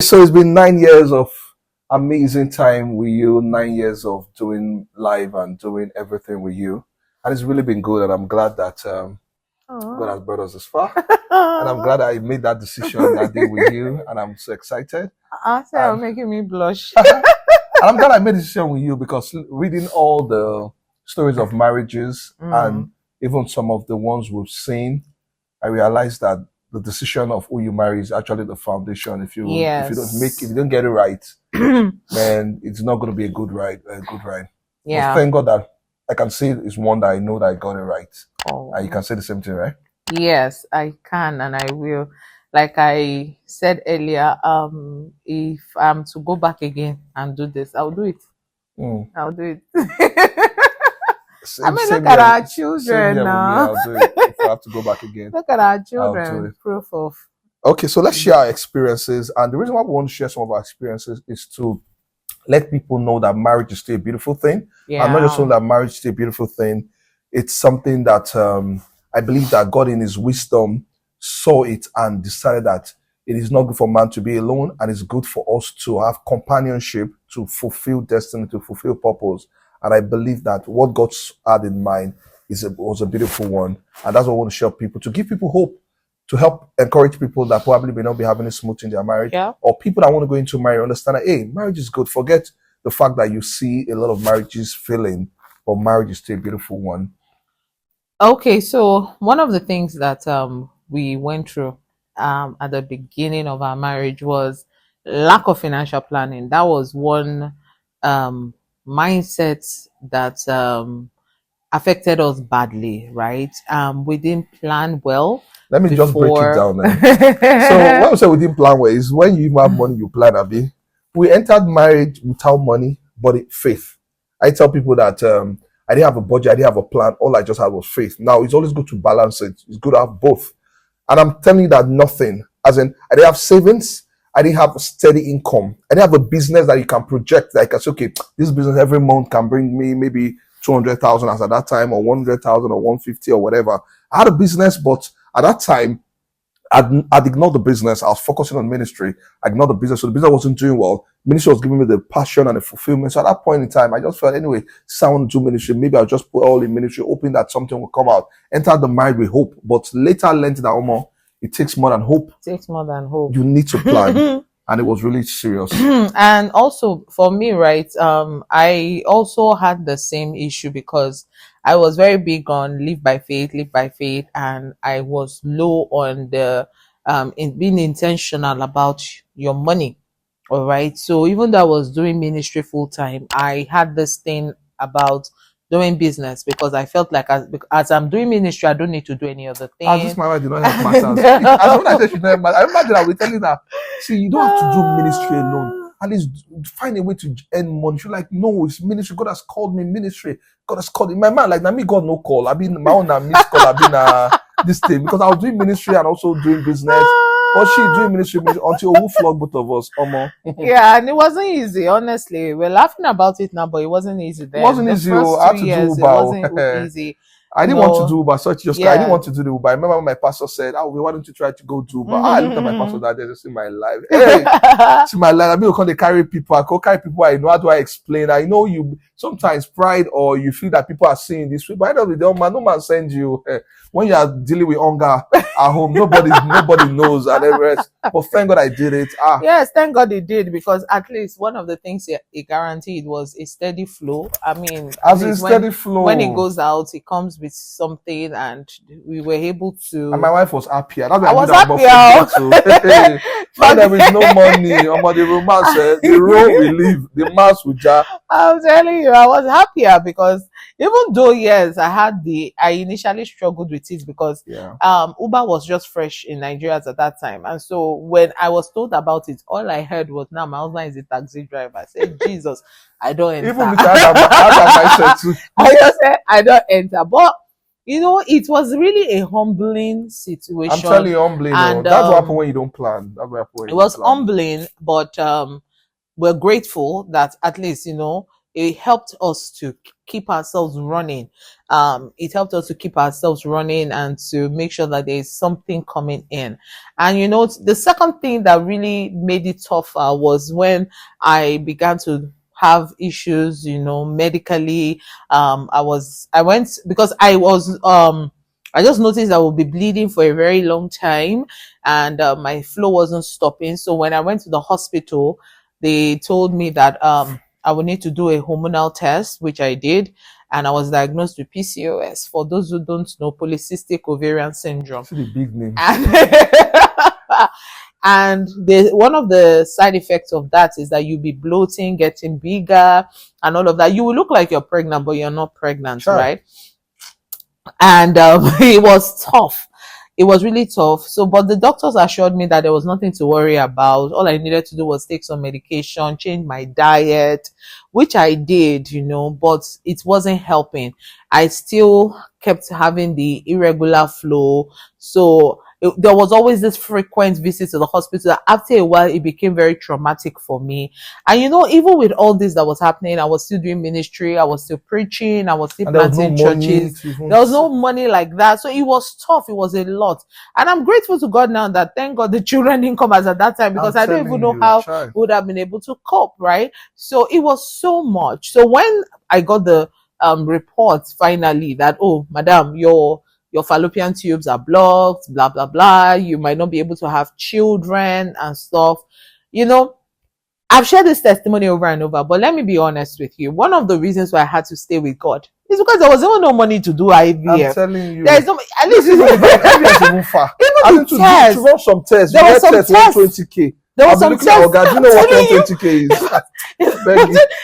So it's been 9 years of amazing time with you, 9 years of doing live and doing everything with you. And it's really been good. And I'm glad that God has brought us this far. And I'm glad I made that decision that day with you. And I'm so excited. You're making me blush. And I'm glad I made a decision with you because reading all the stories of marriages and even some of the ones we've seen, I realized that the decision of who you marry is actually the foundation. If you if you don't get it right, then it's not going to be a good ride. Yeah. But thank God that I can say it's one that I know that I got it right. Oh. And you can say the same thing, right? Yes, I can and I will. Like I said earlier, if I'm to go back again and do this, I'll do it. I'll do it. Look at our children now. I'll do it if I have to go back again. Look at our children. Proof of. Okay, so let's share our experiences. And the reason why we want to share some of our experiences is to let people know that marriage is still a beautiful thing. Yeah. And not just know that marriage is still a beautiful thing. It's something that I believe that God in his wisdom saw it and decided that it is not good for man to be alone, and it's good for us to have companionship, to fulfill destiny, to fulfill purpose. And I believe that what God had in mind was a beautiful one. And that's what I want to share with people, to give people hope, to help encourage people that probably may not be having it smooth in their marriage, or people that want to go into marriage understand that, hey, marriage is good. Forget the fact that you see a lot of marriages failing, but marriage is still a beautiful one. Okay, so one of the things that we went through at the beginning of our marriage was lack of financial planning. That was one mindset that affected us badly, right? We didn't plan well. Let me just break it down. So when we say we didn't plan well, is when you have money, you plan, Abi. We entered marriage without money, but faith. I tell people that I didn't have a budget, I didn't have a plan. All I just had was faith. Now, it's always good to balance it. It's good to have both. And I'm telling you that nothing, as in, I didn't have savings, I didn't have a steady income. I didn't have a business that you can project. That I can say, okay, this business every month can bring me maybe 200,000 as at that time, or 100,000 or 150 or whatever. I had a business, but at that time, I'd ignored the business. I was focusing on ministry. I ignored the business. So the business wasn't doing well. Ministry was giving me the passion and the fulfillment. So at that point in time, I just felt, anyway, since I want to do ministry, maybe I'll just put all in ministry, hoping that something will come out. Enter the marriage with hope. But later I learned that it takes more than hope. It takes more than hope. You need to plan. And it was really serious. And also for me, right, I also had the same issue because I was very big on live by faith, and I was low on the in being intentional about your money. All right. So even though I was doing ministry full time, I had this thing about doing business because I felt like as I'm doing ministry, I don't need to do any other thing. As this my wife did not help matters. As when I said she did not matter, I imagine I will tell you that, see, you don't have to do ministry alone. At least find a way to earn money. You're like, no, it's ministry. God has called me ministry. God has called me. My man, like, now me, God no call. I've been my own missed call. I've been this thing because I was doing ministry and also doing business. But she doing ministry until who flogged both of us. Yeah, and it wasn't easy, honestly. We're laughing about it now, but it wasn't easy then. It wasn't easy. I had to do Uber. It wasn't easy. I didn't want to do Uber. I didn't want to do the Uber. I remember when my pastor said, why don't you try to go do Uber? I looked at my pastor that day and see my life. Hey, see my life. I mean, they carry people. I go carry people. I know how do I explain? I know you sometimes pride or you feel that people are seeing this way, but I don't know, no man sends you. When you are dealing with hunger at home, nobody knows and the rest. But thank God I did it. Yes, thank God he did, because at least one of the things he guaranteed was a steady flow. I mean, as a steady flow. When it goes out, it comes with something, and we were able to. And my wife was happier. That's I was happier. But there is no money. The romance, the role we live, the mass we jar. I'm telling you, I was happier because even though yes, I initially struggled with it because Uber was just fresh in Nigeria at that time, and so when I was told about it, all I heard was, "Now my husband is a taxi driver." I said, "Jesus, I don't enter." Even with that, I just said, "I don't enter," but. You know, it was really a humbling situation. I'm telling you, humbling. And, that's what happens when you don't plan. It was humbling, but we're grateful that at least, it helped us to keep ourselves running. It helped us to keep ourselves running and to make sure that there is something coming in. And the second thing that really made it tougher was when I began to have issues, medically. I went because I just noticed I would be bleeding for a very long time, and my flow wasn't stopping. So when I went to the hospital, they told me that I would need to do a hormonal test, which I did, and I was diagnosed with PCOS. For those who don't know, polycystic ovarian syndrome. See the big names. And one of the side effects of that is that you'll be bloating, getting bigger, and all of that. You will look like you're pregnant, but you're not pregnant, sure. Right? And it was tough. It was really tough. So, but the doctors assured me that there was nothing to worry about. All I needed to do was take some medication, change my diet, which I did, but it wasn't helping. I still kept having the irregular flow. So there was always this frequent visit to the hospital. After a while, it became very traumatic for me. And even with all this that was happening, I was still doing ministry. I was still preaching. I was still planting churches. There was no money like that. So it was tough. It was a lot. And I'm grateful to God now that, thank God, the children didn't come as at that time, because I don't even know how I would have been able to cope, right? So it was so much. So when I got the report finally that, oh, madam, your fallopian tubes are blocked, blah, blah, blah. You might not be able to have children and stuff. I've shared this testimony over and over, but let me be honest with you. One of the reasons why I had to stay with God is because there was even no money to do IVF. I'm telling you. There's no, at least even far. Even the test. To run some tests. There was some tests. 120K. There was some tests. God, you know what 120K is?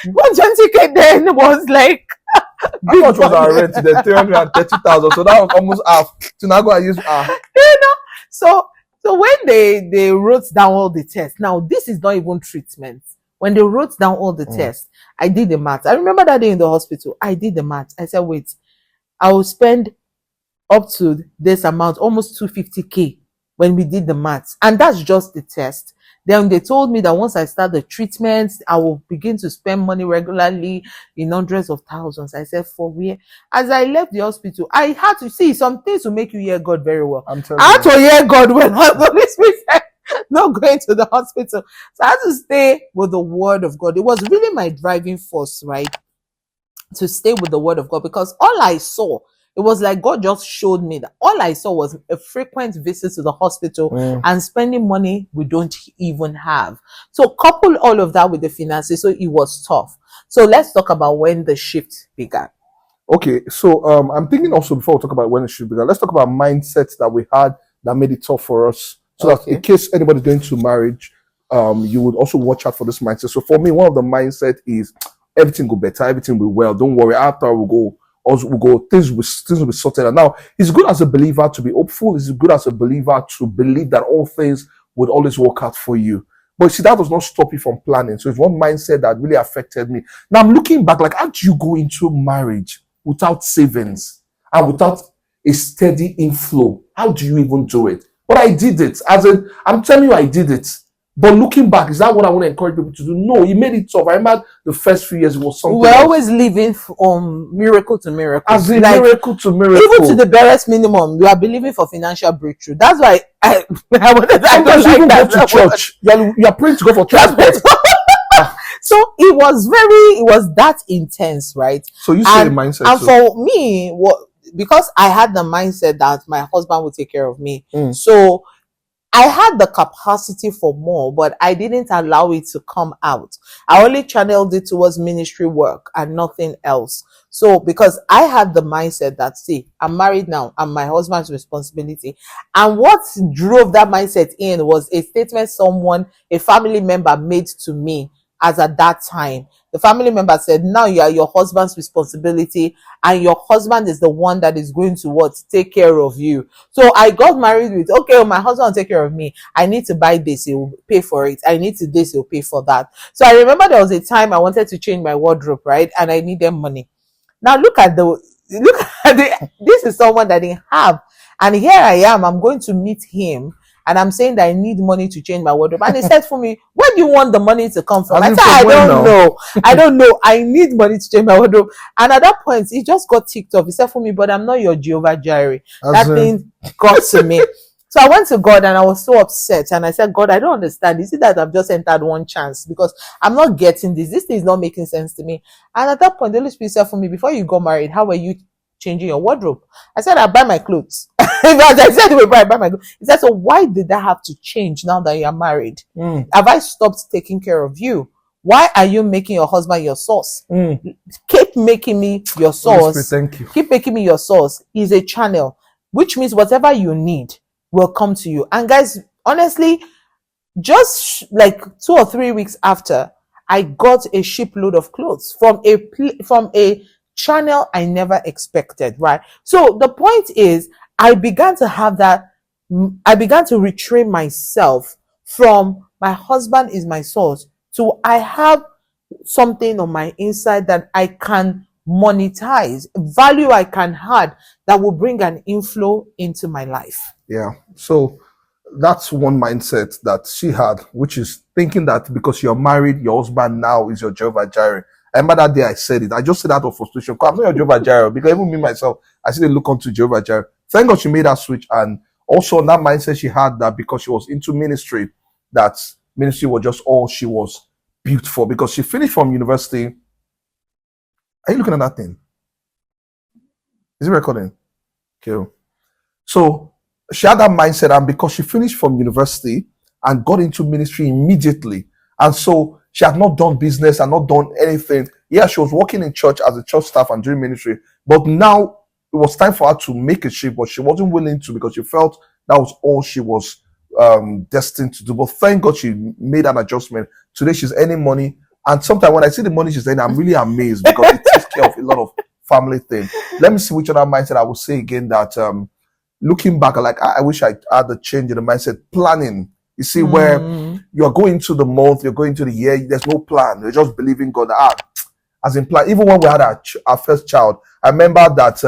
120K then was like, how much was our rent today? 330,000. So that was almost half. So now I use half. So when they wrote down all the tests, now this is not even treatment. When they wrote down all the tests, I did the math. I remember that day in the hospital, I did the math. I said, wait, I will spend up to this amount, almost 250K when we did the math. And that's just the test. Then they told me that once I start the treatment, I will begin to spend money regularly in hundreds of thousands. I said, for where? As I left the hospital, I had to see some things to make you hear God very well. I had to hear God when the Spirit said, not going to the hospital. So I had to stay with the word of God. It was really my driving force, right? To stay with the word of God, because all I saw, it was like God just showed me that all I saw was a frequent visit to the hospital and spending money we don't even have. So couple all of that with the finances, so it was tough. So let's talk about when the shift began. Okay, so I'm thinking also, before we talk about when the shift began, let's talk about mindsets that we had that made it tough for us. So that in case anybody's going to marriage, you would also watch out for this mindset. So for me, one of the mindset is everything will be better, everything will be well. Don't worry, after we'll go, things will be sorted out. Now, it's good as a believer to be hopeful. It's good as a believer to believe that all things would always work out for you. But see, that does not stop you from planning. So it's one mindset that really affected me. Now I'm looking back, like, how do you go into marriage without savings and without a steady inflow? How do you even do it? But I did it. I'm telling you, I did it. But looking back, is that what I want to encourage people to do? No, it made it tough. I remember the first few years, it was something. We're always living from miracle to miracle. As in miracle to miracle. Even to the barest minimum, we are believing for financial breakthrough. That's why I wanted to go to church. You are praying to go for transport. So it was that intense, right? So you say the mindset. And for me, because I had the mindset that my husband would take care of me. So I had the capacity for more, but I didn't allow it to come out. I only channeled it towards ministry work and nothing else. So because I had the mindset that, see, I'm married now, I'm my husband's responsibility. And what drove that mindset in was a statement a family member made to me as at that time. The family member said, now you are your husband's responsibility, and your husband is the one that is going to take care of you. So I got married with, okay, my husband will take care of me. I need to buy this, he will pay for it. I need to this, he'll pay for that. So I remember there was a time I wanted to change my wardrobe, right? And I needed money. Now look at this is someone that didn't have. And here I am, I'm going to meet him. and I'm saying that I need money to change my wardrobe. And he said for me, where do you want the money to come from? I said, I don't know. I don't know. I need money to change my wardrobe. And at that point, he just got ticked off. He said for me, but I'm not your Jehovah Jireh. That thing got to me. So I went to God and I was so upset. And I said, God, I don't understand. Is it that I've just entered one chance? Because I'm not getting this. This thing is not making sense to me. And at that point, the Holy Spirit said for me, before you got married, how were you changing your wardrobe? I said, I buy my clothes. I said, I buy my clothes. He said, so why did that have to change now that you are married? Have I stopped taking care of you? Why are you making your husband your source? Keep making me your source. Thank you. Keep making me your source. Is a channel, which means whatever you need will come to you. And guys, honestly, just like 2 or 3 weeks after, I got a shipload of clothes from a channel I never expected, right? So the point is, I began to retrain myself from my husband is my source to I have something on my inside that I can monetize, value I can add that will bring an inflow into my life. Yeah. So that's one mindset that she had, which is thinking that because you're married, your husband now is your Jehovah Jireh. I remember that day I said it. I just said out of frustration. I'm not your Jehovah Jireh, because even me myself, I still look onto Jehovah Jireh. Thank God she made that switch, and also that mindset she had that because she was into ministry, that ministry was just all she was built for. Because she finished from university. Are you looking at that thing? Is it recording? Okay. So she had that mindset, and because she finished from university and got into ministry immediately, and so she had not done business and not done anything. Yeah, she was working in church as a church staff and doing ministry, but now it was time for her to make a shift, but she wasn't willing to because she felt that was all she was destined to do. But thank God she made an adjustment. Today she's earning money, and sometimes when I see the money she's earning, I'm really amazed because it takes care of a lot of family things. Let me see which other mindset I will say again that looking back, like I wish I had the change in the mindset. Planning. You see, where you're going to the month, you're going to the year, there's no plan. You're just believing God. As in plan. Even when we had our first child, I remember that.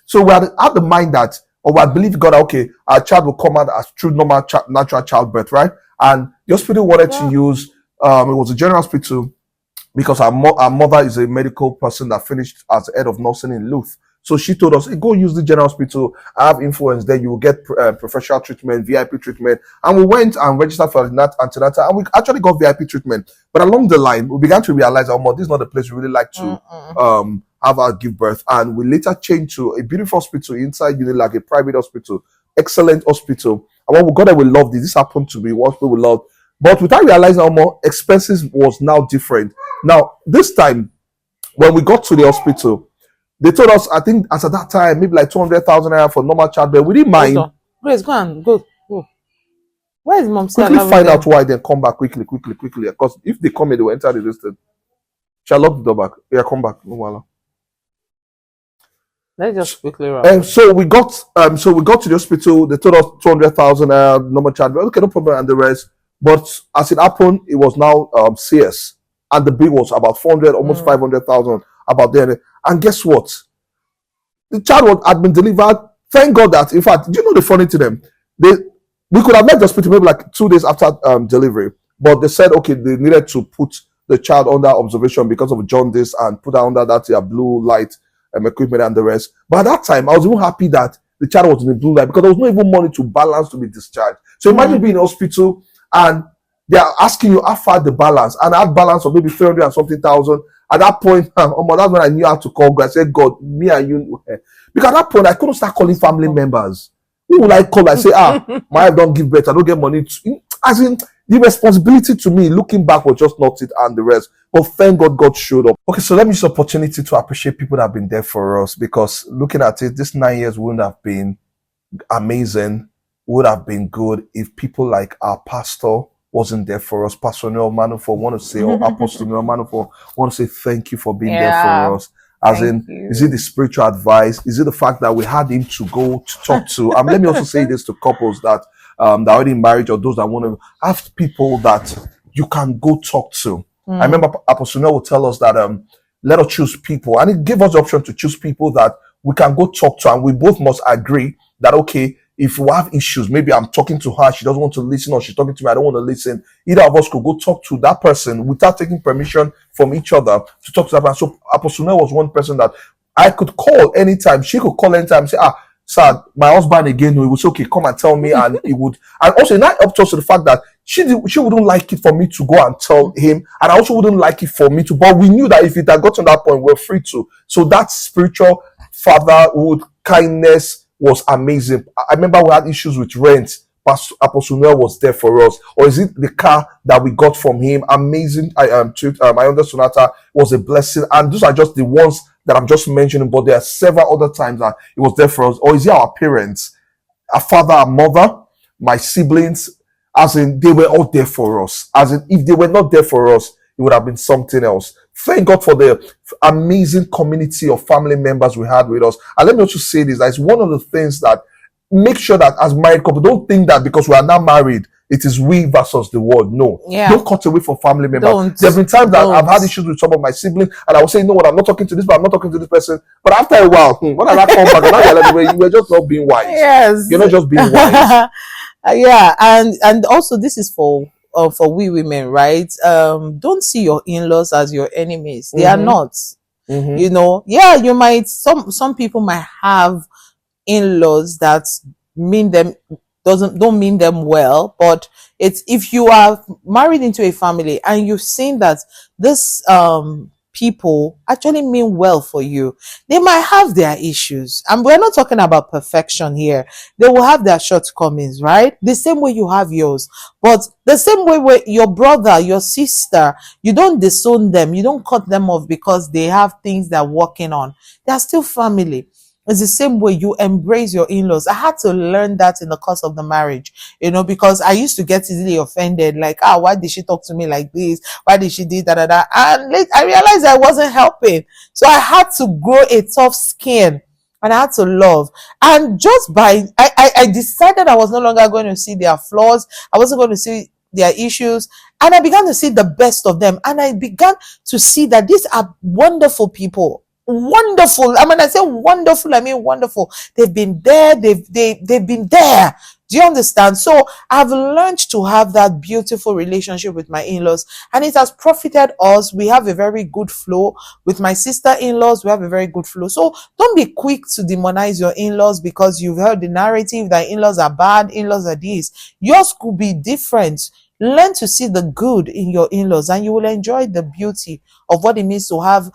So we had the mind that, or we had believed God, okay, our child will come out as true normal natural childbirth, right? And the hospital wanted to use, it was a general hospital, because our mother is a medical person that finished as head of nursing in Louth. So she told us, hey, go use the general hospital. I have influence there. You will get professional treatment, VIP treatment. And we went and registered for antenatal, and we actually got VIP treatment. But along the line, we began to realize, oh, this is not the place we really like to have our give birth. And we later changed to a beautiful hospital inside like a private hospital, excellent hospital. And when we got there, we loved it. This happened to be what we loved. But without realizing how more expenses was now different. Now, this time, when we got to the hospital, they told us, I think as at that time, maybe like 200,000 naira for normal childbirth. We didn't mind. Grace, go. Where is mom? Quickly find out why, then come back quickly. Because if they come here, they will enter the distance. Shall lock the door back. Yeah, come back. No matter. Let's just quickly run. So we got to the hospital. They told us 200,000 normal childbirth. Okay, no problem, and the rest. But as it happened, it was now CS, and the bill was about 400, almost 500,000 about there. And guess what? The child had been delivered. Thank God that, in fact, do you know the funny to them? We could have left the hospital maybe like 2 days after delivery, but they said, okay, they needed to put the child under observation because of jaundice and put her under that blue light equipment and the rest. But at that time, I was even happy that the child was in the blue light because there was not even money to balance to be discharged. So imagine being in hospital and they are asking you how far the balance, and I had balance of maybe 300 and something thousand. At that point, that's when I knew how to call God. I said, God, me and you. Because at that point, I couldn't start calling family members. Who would I call? I say, my wife don't give birth. I don't get money. As in, the responsibility to me, looking back, was just not it and the rest. But thank God, God showed up. Okay, so let me use the opportunity to appreciate people that have been there for us. Because looking at it, this 9 years wouldn't have been amazing, would have been good if people like our pastor wasn't there for us. Pastor Noel Manufo, want to say, or Apostle Noel Manufo, want to say thank you for being there for us. As in, is it the spiritual advice? Is it the fact that we had him to go to talk to? Let me also say this to couples that are already in marriage, or those that want to have people that you can go talk to. I remember Apostle Noel would tell us that let us choose people, and it gave us the option to choose people that we can go talk to, and we both must agree that, okay, If we have issues, maybe I'm talking to her, she doesn't want to listen, or she's talking to me, I don't want to listen. Either of us could go talk to that person without taking permission from each other to talk to that person. So Apostle Noel was one person that I could call anytime. She could call anytime and say, sir, my husband again, he would say, okay, come and tell me. And he would, and also it not up to us to the fact that she wouldn't like it for me to go and tell him. And I also wouldn't like it for me to, but we knew that if it had gotten to that point, we're free to. So that spiritual fatherhood, kindness was amazing. I remember we had issues with rent. Pastor Apostle Noel was there for us. Or is it the car that we got from him? Amazing. My younger sonata was a blessing. And those are just the ones that I'm just mentioning, but there are several other times that it was there for us. Or is it our parents, our father, our mother, my siblings, as in they were all there for us. As in if they were not there for us, it would have been something else. Thank God for the amazing community of family members we had with us. And let me also say this, that it's one of the things that make sure that as married couple, don't think that because we are now married, it is we versus the world. No. Yeah. Don't cut away from family members. There's been times that I've had issues with some of my siblings, and I will say, you know what, I'm not talking to this, but I'm not talking to this person. But after a while, when I come back, and I realize you were just not being wise. Yes. You're not just being wise. Yeah, and also this is for we women, right? Don't see your in-laws as your enemies. They are not. You know, yeah, you might, some people might have in-laws that mean them, don't mean them well, but it's, if you are married into a family and you've seen that this people actually mean well for you, they might have their issues, and we're not talking about perfection here. They will have their shortcomings, right? The same way you have yours, but the same way with your brother, your sister, you don't disown them, you don't cut them off because they have things they're working on. They are still family. It's the same way you embrace your in-laws. I had to learn that in the course of the marriage, you know, because I used to get easily offended, like, why did she talk to me like this? Why did she do that? And I realized I wasn't helping. So I had to grow a tough skin, and I had to love. And just by, I decided I was no longer going to see their flaws. I wasn't going to see their issues. And I began to see the best of them. And I began to see that these are wonderful people. Wonderful. I mean, I say wonderful, I mean wonderful. They've been there, they've been there. Do you understand? So I've learned to have that beautiful relationship with my in-laws, and it has profited us. We have a very good flow with my sister-in-laws. We have a very good flow. So don't be quick to demonize your in-laws because you've heard the narrative that in-laws are bad, in-laws are this. Yours could be different. Learn to see the good in your in-laws, and you will enjoy the beauty of what it means to have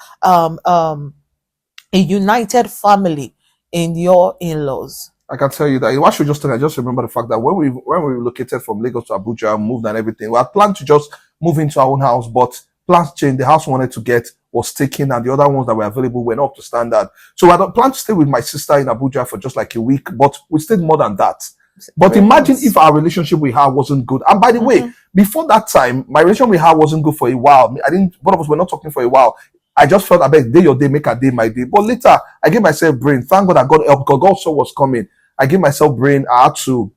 a united family in your in-laws. I can tell you that. What should just tell you, I just remember the fact that when we relocated from Lagos to Abuja, moved and everything, we had planned to just move into our own house, but plans changed. The house we wanted to get was taken, and the other ones that were available were not up to standard. So I had planned to stay with my sister in Abuja for just like a week, but we stayed more than that. But imagine if our relationship with her wasn't good. And by the way, before that time, my relationship with her wasn't good for a while. Both of us were not talking for a while. I just felt, I bet day your day, make a day my day. But later, I gave myself brain. Thank God I got help because God saw what's coming. I gave myself brain. I had to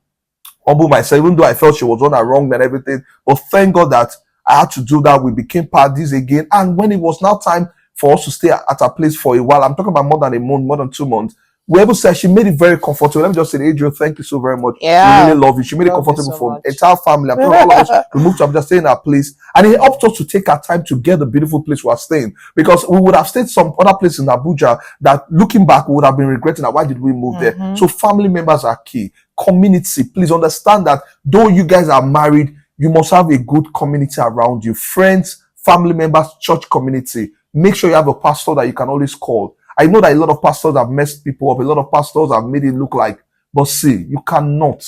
humble myself, even though I felt she was on and wrong and everything. But thank God that I had to do that. We became parties again. And when it was now time for us to stay at a place for a while, I'm talking about more than a month, more than 2 months, we able to say she made it very comfortable. Let me just say, Adrian, thank you so very much. Yeah. We really love you. She made it comfortable for the entire family. I'm talking all of us. We moved to Abuja, stay in our place. And it helped us to take our time to get the beautiful place we are staying. Because we would have stayed some other place in Abuja that looking back, we would have been regretting that why did we move there? So family members are key. Community, please understand that though you guys are married, you must have a good community around you. Friends, family members, church community. Make sure you have a pastor that you can always call. I know that a lot of pastors have messed people up. A lot of pastors have made it look like, but see, you cannot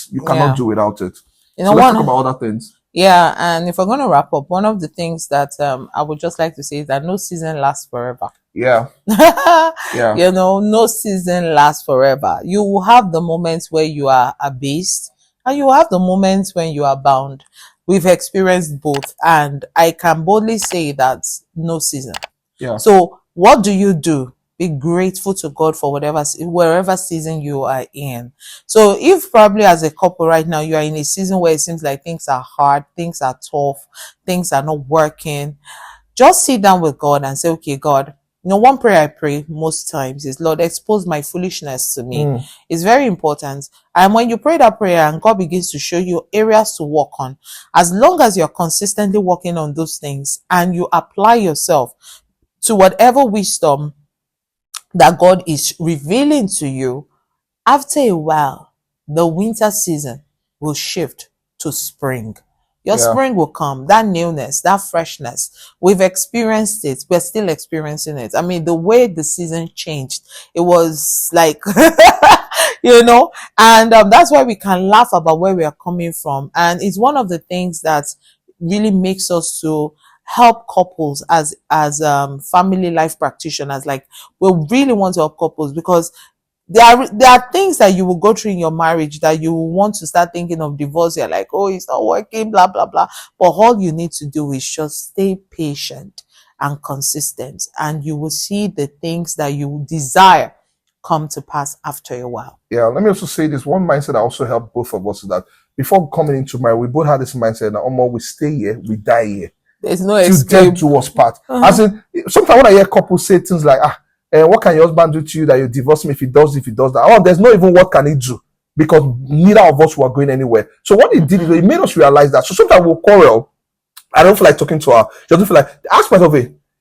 do without it. You know, so let's talk about other things. Yeah, and if we're going to wrap up, one of the things that I would just like to say is that no season lasts forever. Yeah. Yeah. You know, no season lasts forever. You will have the moments where you are abased, and you will have the moments when you are bound. We've experienced both, and I can boldly say that no season. Yeah. So what do? Be grateful to God for wherever season you are in. So if probably as a couple right now, you are in a season where it seems like things are hard, things are tough, things are not working, just sit down with God and say, okay, God, One prayer I pray most times is, Lord, expose my foolishness to me. It's very important. And when you pray that prayer and God begins to show you areas to work on, as long as you're consistently working on those things and you apply yourself to whatever wisdom that God is revealing to you, after a while, the winter season will shift to spring. Your spring will come, that newness, that freshness. We've experienced it. We're still experiencing it. I mean, the way the season changed, it was like, and that's why we can laugh about where we are coming from. And it's one of the things that really makes us to help couples as family life practitioners. Like, we really want to help couples, because there are things that you will go through in your marriage that you will want to start thinking of divorce. You're like, oh, it's not working, blah, blah, blah. But all you need to do is just stay patient and consistent, and you will see the things that you desire come to pass after a while. Yeah, let me also say this. One mindset that also helped both of us is that before coming into marriage, we both had this mindset that, we stay here, we die here. There's no escape. To us part. As in, sometimes when I hear couples say things like, what can your husband do to you that you divorce him if he does that? Oh, there's not even what can he do, because neither of us were going anywhere. So what he did is he made us realize that. So sometimes we'll quarrel. I don't feel like talking to her. Just don't feel like, ask myself,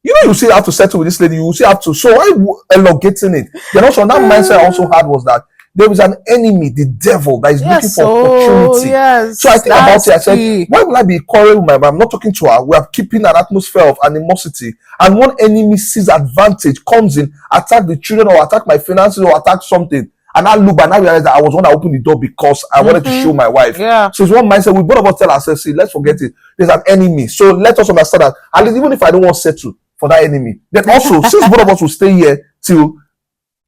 you still have to settle with this lady. You still have to. So why elongating it? Then also, that mindset I also had was that there is an enemy, the devil, that is looking for opportunity. Yes, so I think about it. I said, why would I be quarreling with my mom? I'm not talking to her. We are keeping an atmosphere of animosity. And one enemy sees advantage, comes in, attack the children, or attack my finances, or attack something. And I look and I realize that I was one that opened the door because I wanted to show my wife. Yeah. So it's one mindset. We both of us tell ourselves, see, let's forget it. There's an enemy. So let us understand that, at least even if I don't want to settle for that enemy, then also, since both of us will stay here till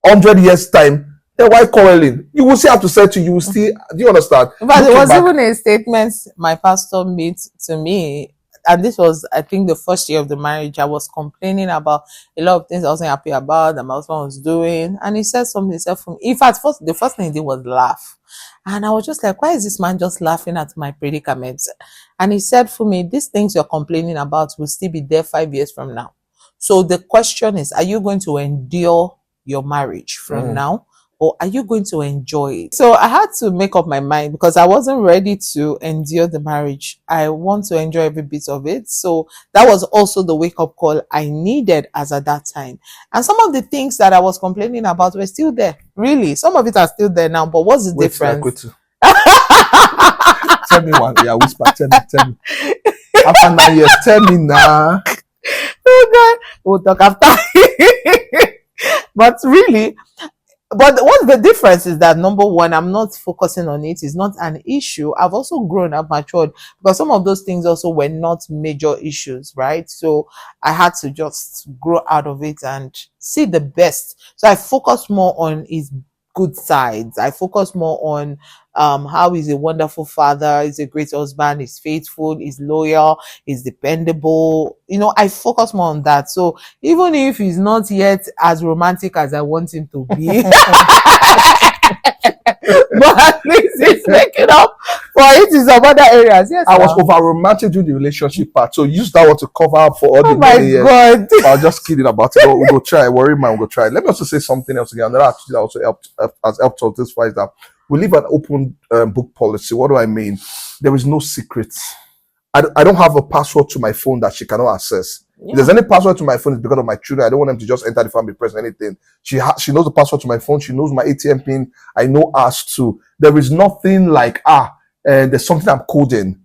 100 years time, then why quarreling? You will still have to settle. You will still, do you understand? But there was even a statement my pastor made to me, and this was, I think, the first year of the marriage. I was complaining about a lot of things I wasn't happy about that my husband was doing, and he said something. He said, in fact, the first thing he did was laugh, and I was just like, why is this man just laughing at my predicaments? And he said, for me, these things you're complaining about will still be there 5 years from now. So the question is, are you going to endure your marriage from now, or are you going to enjoy it? So I had to make up my mind, because I wasn't ready to endure the marriage. I want to enjoy every bit of it. So that was also the wake-up call I needed as at that time. And some of the things that I was complaining about were still there. Really, some of it are still there now. But what's the difference? Tell me one. Yeah, whisper. Tell me. After 9 years, tell me now. Oh God, we'll talk after. But really, what's the difference is that, number one, I'm not focusing on it. It's not an issue. I've also grown up, matured, because some of those things also were not major issues, right? So I had to just grow out of it and see the best. So I focus more on his good sides. I focus more on how he's a wonderful father, he's a great husband, he's faithful, he's loyal, he's dependable. I focus more on that. So even if he's not yet as romantic as I want him to be, but at least he's making up for it in some other areas. Yes, I was over romantic during the relationship part, so use that one to cover up for all the many years. God. I was just kidding about it. We'll go try. Worry man, we'll go try. Let me also say something else again. Another attitude that also has helped us this far is that we live an open book policy. What do I mean? There is no secrets. I don't have a password to my phone that she cannot access. Yeah. If there's any password to my phone, it's because of my children. I don't want them to just enter the family, press anything. She knows the password to my phone. She knows my ATM pin. I know ours too. There is nothing like, there's something I'm coding.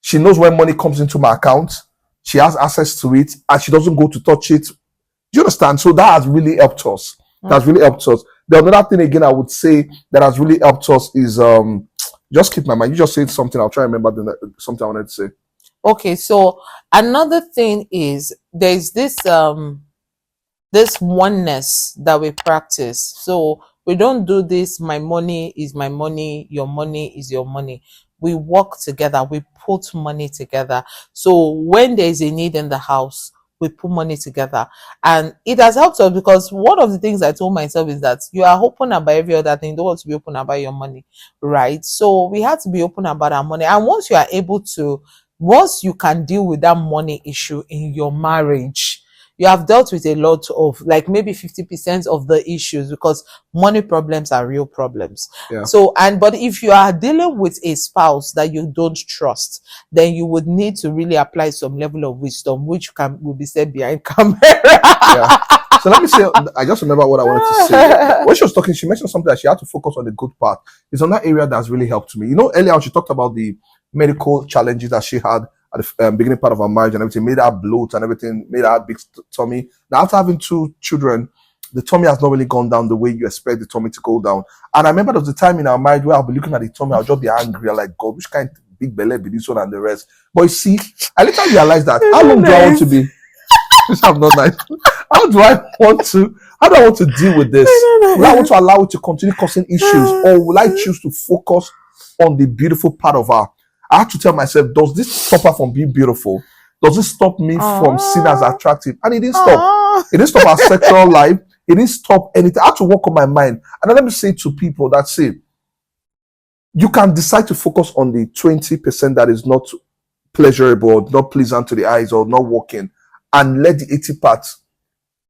She knows when money comes into my account. She has access to it, and she doesn't go to touch it. Do you understand? So that has really helped us. That's really helped us. The other thing again I would say that has really helped us is just keep my mind. You just said something. I'll try and remember something I wanted to say. Okay, so another thing is there's this oneness that we practice. So we don't do this, my money is my money, your money is your money. We work together, we put money together. So when there is a need in the house, we put money together. And it has helped us, because one of the things I told myself is that you are open about every other thing. You don't want to be open about your money, right? So we had to be open about our money. And once you can deal with that money issue in your marriage, you have dealt with a lot of, like, maybe 50% of the issues, because money problems are real problems. Yeah. So, but if you are dealing with a spouse that you don't trust, then you would need to really apply some level of wisdom, which will be said behind camera. Yeah. So let me say, I just remember what I wanted to say. When she was talking, she mentioned something that she had to focus on the good part. It's on that area that's really helped me. You know, earlier on, she talked about the medical challenges that she had at the beginning part of her marriage and everything, made her bloat and everything, made her big tummy. Now, after having 2 children, the tummy has not really gone down the way you expect the tummy to go down. And I remember there was a time in our marriage where I'll be looking at the tummy, I'll just be angry, I'm like, God, which kind of big belly be this one and the rest. But you see, I later realized that how long do I want to be? I'm not nice. How do I want to deal with this? Will I want to allow it to continue causing issues, or will I choose to focus on the beautiful part of her? I have to tell myself, does this stop her from being beautiful? Does it stop me from seeing as attractive? And it didn't stop. It didn't stop our sexual life. It didn't stop anything. I had to work on my mind. And let me say to people that say, you can decide to focus on the 20% that is not pleasurable, not pleasant to the eyes, or not working, and let the 80 parts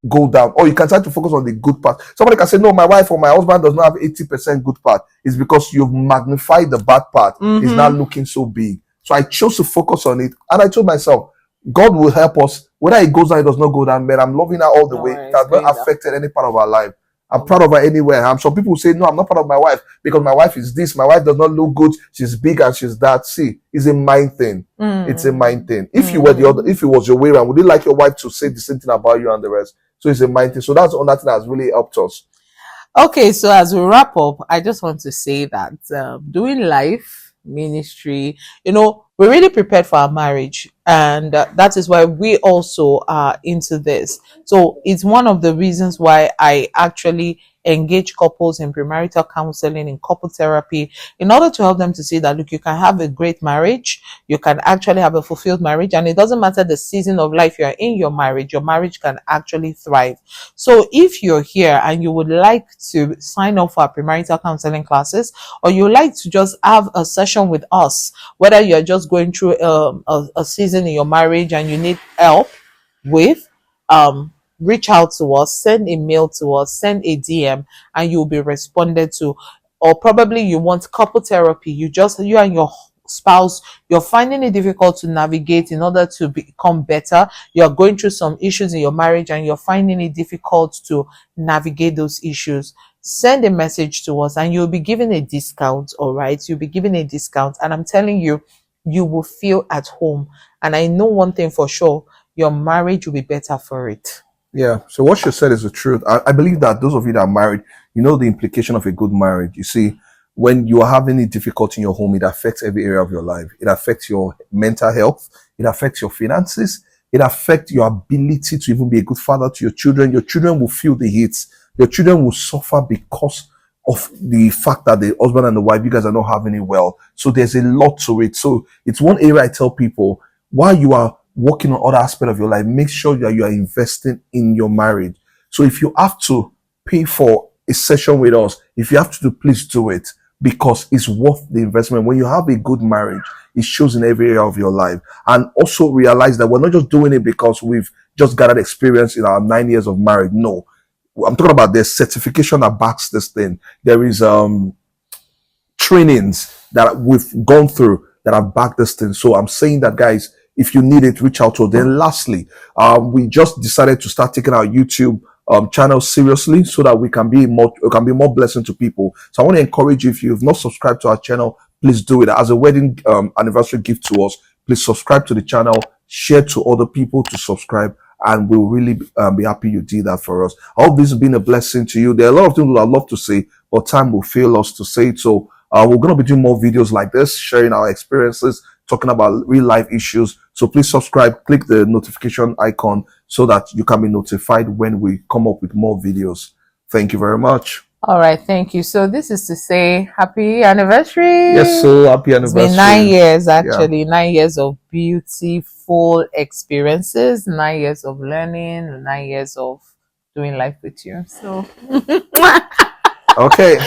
go down. Or you can try to focus on the good part. Somebody can say, no, my wife or my husband does not have 80% good part. It's because you've magnified the bad part. It's not looking so big. So I chose to focus on it. And I told myself, God will help us. Whether it goes down, it does not go down, man. I'm loving her all the way. It has not affected any part of our life. I'm proud of her anywhere. Some people say, no, I'm not proud of my wife because my wife is this. My wife does not look good. She's big and she's that. See, it's a mind thing. It's a mind thing. If you were if it was your way around, would you like your wife to say the same thing about you and the rest? So it's a mind thing. So that's another thing that has really helped us. Okay, so as we wrap up, I just want to say that doing life, ministry, we're really prepared for our marriage, and that is why we also are into this. So it's one of the reasons why I actually engage couples in premarital counseling, in couple therapy, in order to help them to see that, look, you can have a great marriage, you can actually have a fulfilled marriage, and it doesn't matter the season of life you are in your marriage can actually thrive. So if you're here and you would like to sign up for our premarital counseling classes, or you would like to just have a session with us, whether you're just going through a season in your marriage and you need help with, reach out to us, send a mail to us, send a DM, and you'll be responded to. Or probably you want couple therapy, you and your spouse, you're finding it difficult to navigate in order to become better. You're going through some issues in your marriage and you're finding it difficult to navigate those issues. Send a message to us and you'll be given a discount. All right, you'll be given a discount, and I'm telling you, you will feel at home. And I know one thing for sure, your marriage will be better for it. Yeah. So what she said is the truth. I believe that those of you that are married, you know the implication of a good marriage. You see, when you are having any difficulty in your home, it affects every area of your life. It affects your mental health. It affects your finances. It affects your ability to even be a good father to your children. Your children will feel the hits. Your children will suffer because of the fact that the husband and the wife, you guys are not having it well. So there's a lot to it. So it's one area I tell people, while you are working on other aspects of your life, make sure that you are investing in your marriage. So if you have to pay for a session with us, if you have to please do it, because it's worth the investment. When you have a good marriage, it shows in every area of your life. And also realize that we're not just doing it because we've just gathered experience in our 9 years of marriage. No, I'm talking about the certification that backs this thing. There is trainings that we've gone through that have backed this thing. So I'm saying that, guys, if you need it, reach out to us. Then lastly, we just decided to start taking our YouTube channel seriously so that we can be more blessing to people. So I want to encourage you, if you've not subscribed to our channel, please do it as a wedding anniversary gift to us. Please subscribe to the channel, share to other people to subscribe, and we'll really be happy you did that for us. I hope this has been a blessing to you. There are a lot of things that I'd love to say, but time will fail us to say it. So we're going to be doing more videos like this, sharing our experiences, talking about real life issues. So please subscribe, click the notification icon so that you can be notified when we come up with more videos. Thank you very much. All right, thank you. So this is to say happy anniversary. Yes, so happy anniversary. It's been 9 years, actually. Yeah. 9 years of beautiful experiences, 9 years of learning, 9 years of doing life with you. So okay.